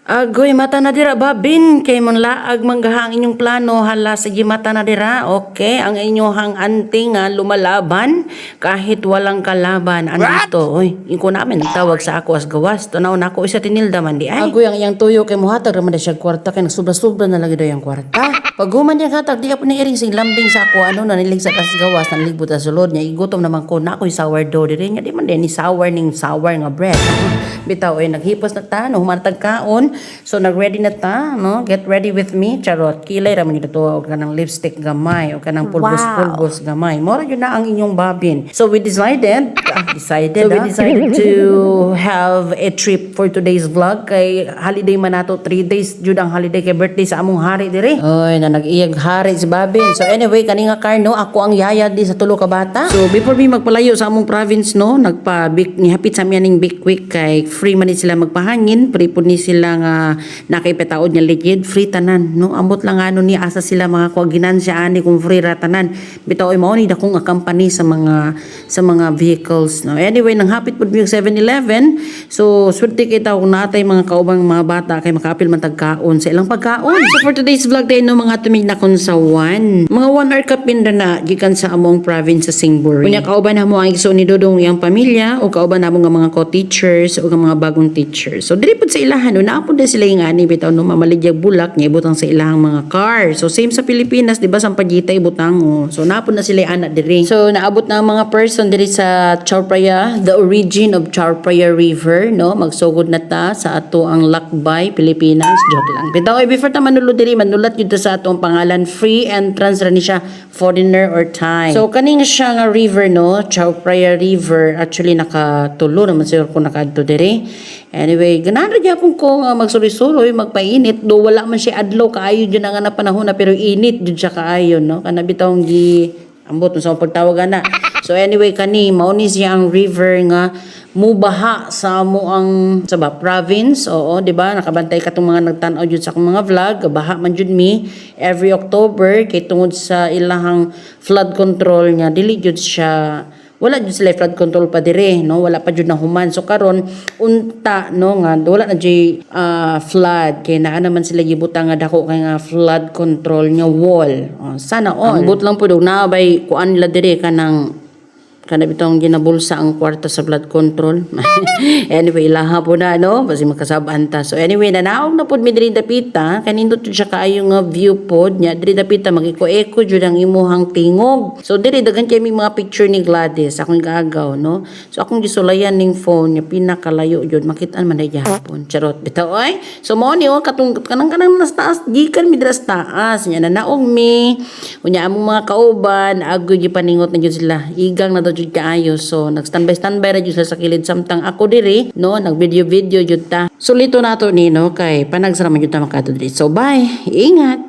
Agoy mata na dira babin kay mon laag manggahang inyong plano hala sige mata na dira. Okay, ang inyong anting nga lumalaban kahit walang kalaban. Ano ito? Oy, iko namin nagtawag sa ako as gawas. Tanaw na ako isa tinilda man di ay. Agoy ang iyang tuyo kay muhatag raman siya kwarta kay nagsubra-subra na lagi daw yung kwarta. Pag human niya hatag di ka ni iring sing lambing sa ako ano na nilig sa kas gawas nang ligbot sa sulod niya igutom naman ko na ako'y sourdough diri nya di man din ni sour nga bread. Bitaw ay naghipos na ta no humatag kaon. So nag-ready na ta, no? Get ready with me. Charot. Kilay raman yun ito. O kanang lipstick gamay. O kanang pulbos-pulbos gamay. Mora yun na ang inyong babin. So we decided to have a trip for today's vlog. Kay holiday man nato. 3 days jud ang holiday kay birthday sa among hari dire. Oy, na nag-iyag hari si babin. So anyway, kaninga car, no? Ako ang yaya di sa tulo ka bata. So before me magpalayo sa among province, no? Ni hapit sa miyaning Big Quick kay free man ni sila magpahangin. Free po ni sila nga nakaipetaod niya legit free tanan no ambot lang ano ni asa sila mga ginansya ani kung free ratanan bitaw ay mao ni dakong company sa mga vehicles no anyway nang hapit pud yung 7-Eleven so swerte kita kung natay mga kaubang mga bata kay makaapil man tagkaon sa ilang pagkaon so for today's vlog tayo no mga tumig na kon sa mga 1 hour kapin na gikan sa among province sa Singburi unya kauban na mo ang igsoon ni Dodong iyang pamilya o kauban na mo nga mga co-teachers o mga bagong teachers so diri pud sa ilahan no naapod na sila nga ni bitaw no mamaligyag bulak niya ibutang sa ilahang mga car. So same sa Pilipinas, di ba sa Pagita ibutang oh. So naapod na sila anak diri. So naabot na ang mga person diri sa Chao-Phraya, the origin of Chao-Phraya River, no? Magsugod na ta sa ato ang Lakbay, Pilipinas. Joke lang. Bitaw before ta manulod diri, manulat jud ta sa atong pangalan free entrance ra ni siya foreigner or Thai. So kaning siya nga river no, Chao-Phraya River actually nakatulo naman siguro kung nakaadto diri. Anyway, ganahan ra gyapon ko nga magsuloy-suloy, magpainit do wala man siya adlaw kaayo jud nga na panahon na pero init jud siya kaayo no. Kana bitawng gi ambot sa pagtawag ana. So anyway kani mao ni siya ang river nga mubaha sa mo ang sa province. Oo, di ba? Nakabantay ka tong mga nagtan-aw jud sa akong mga vlog, baha man jud mi every October kay tungod sa ilahang flood control nga dili jud siya wala jud sila flood control pa dire no wala pa jud na human so karon unta no nga wala na jud flood kay naa naman sila gibutang nga dako kay nga flood control nga wall sana all ambot lang pud na bay kuan nila dire kanang bitong ginabulsa ang kwarta sa blood control. Anyway, laha po na, no? Basi makasabaan ta. So anyway, nanaog na po mi diri dapita. Kanindot siya kaayo nga view pod nya diri dapita magiko-eko jud ang imuhang tingog. So diri daghan kay mga picture ni Gladys, akong gaagaw, no? So akong gisulayan ning phone nya pinakalayo jud makit-an man day gyapon. Charot bitaw ay. So mo ni katong kanang nas taas gikan mi dira sa taas nya nanaog mi. Unya among mga kauban agoy gipaningot na jud sila. Igang na jud kaayo so nag-standby ra jud sa kilid samtang ako diri no nag-video jud ta sulito nato ni no kay panagsara man jud ta makadto diri so bye ingat.